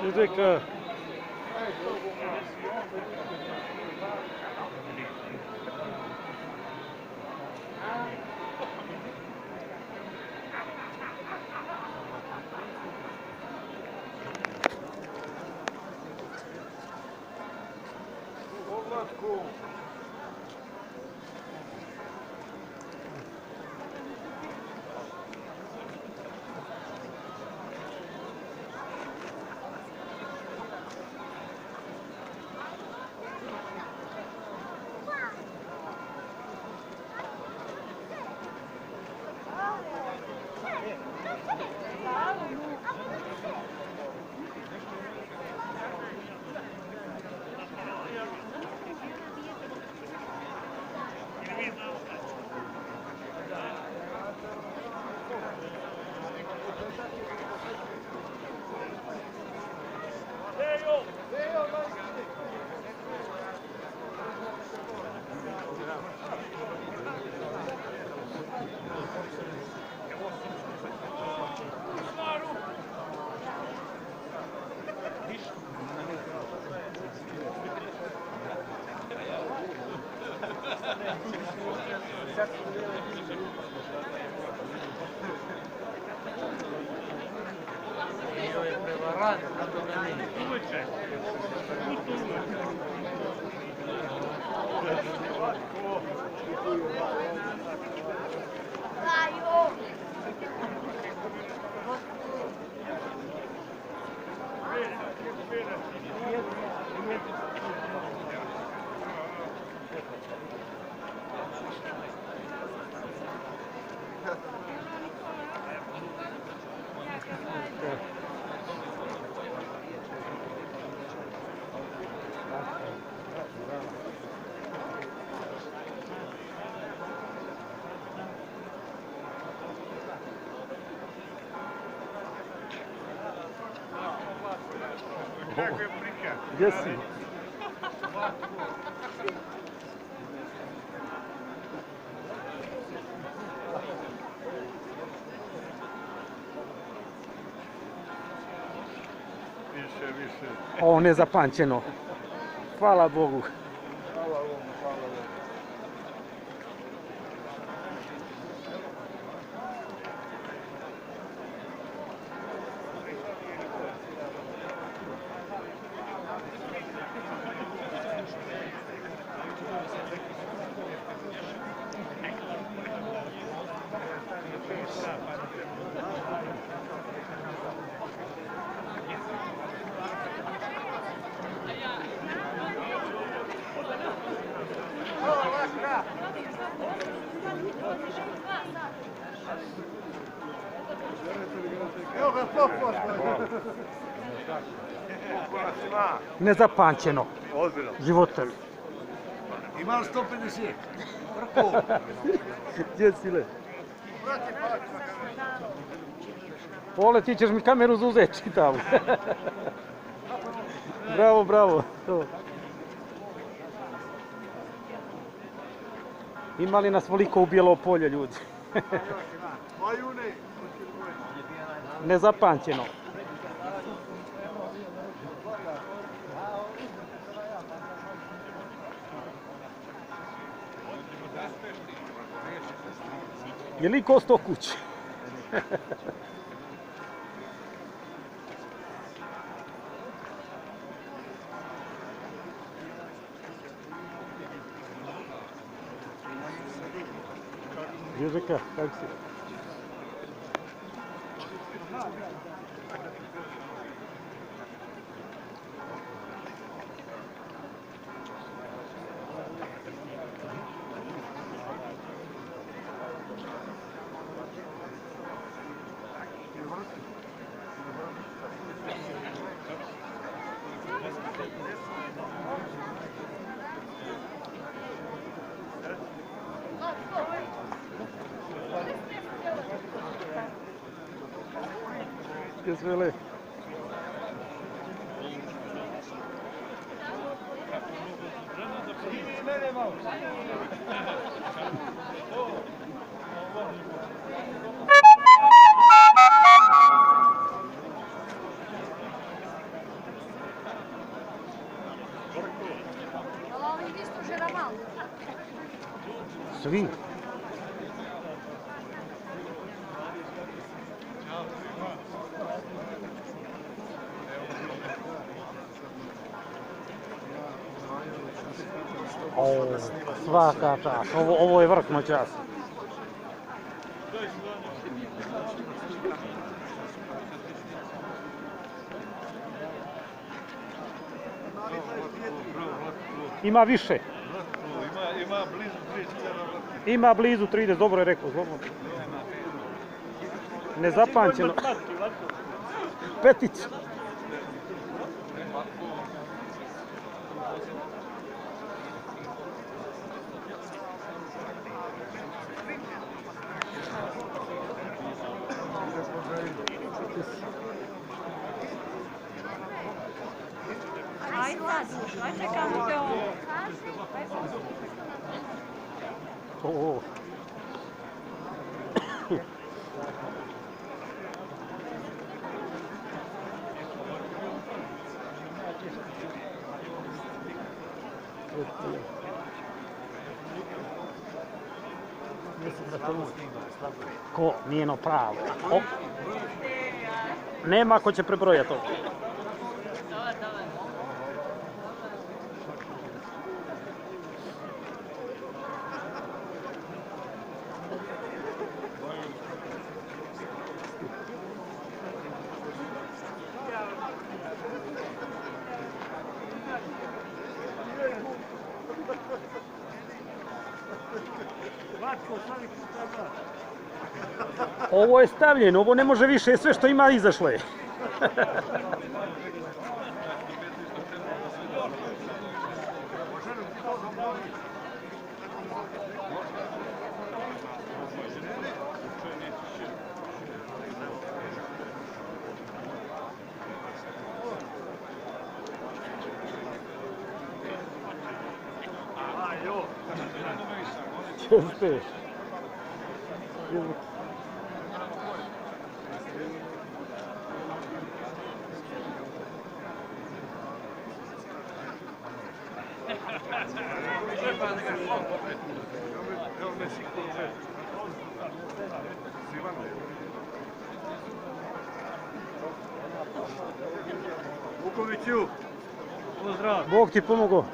Čudeka. Gdje si? Više. O, nezapamćeno. Hvala Bogu. Hvala Bogu, hvala Bogu. Nezapamćeno. Ozbiljno. Životovi. Imam 150. Vrko. Gdje si le? Pole, ti ćeš mi kameru zuzeti čitavu. Bravo, bravo. Ima li nas voliko u Bijelo-Polje, ljudi? Nezapamćeno. Je li ko sto kući? Ježeka, kako si? Gdje sve le? Svi. O, svaka čast, ovo je vrhno čas. Ima više. Ima blizu 30, dobro je rekao. Nezapamćeno. Petić. Aj sad, aj čekamo te ovo. O. Ko? Nijeno pravo. O. Nema ko će prebrojati ovo. Ovo je stavljeno, ovo ne može više, sve što ima izašlo je. Če uspeš? Vukoviću, pozdrav. Bog ti pomogao.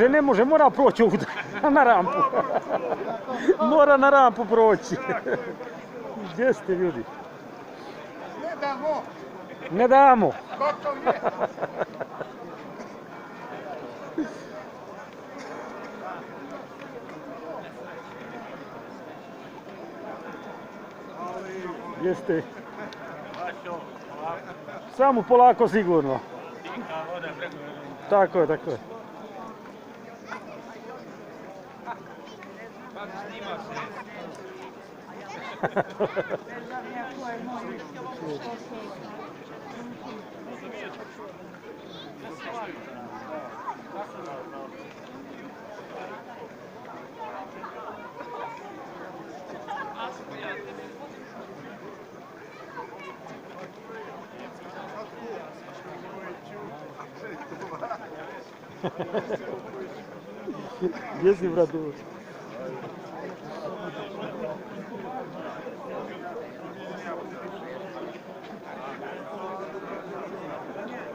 Ne može, mora proći ovdje, na rampu. Mora na rampu proći. Gdje ste ljudi? Ne damo. Ne damo. Gotov je. Gdje ste? Samo polako sigurno. Tako je, tako je. Gdje si, bratu?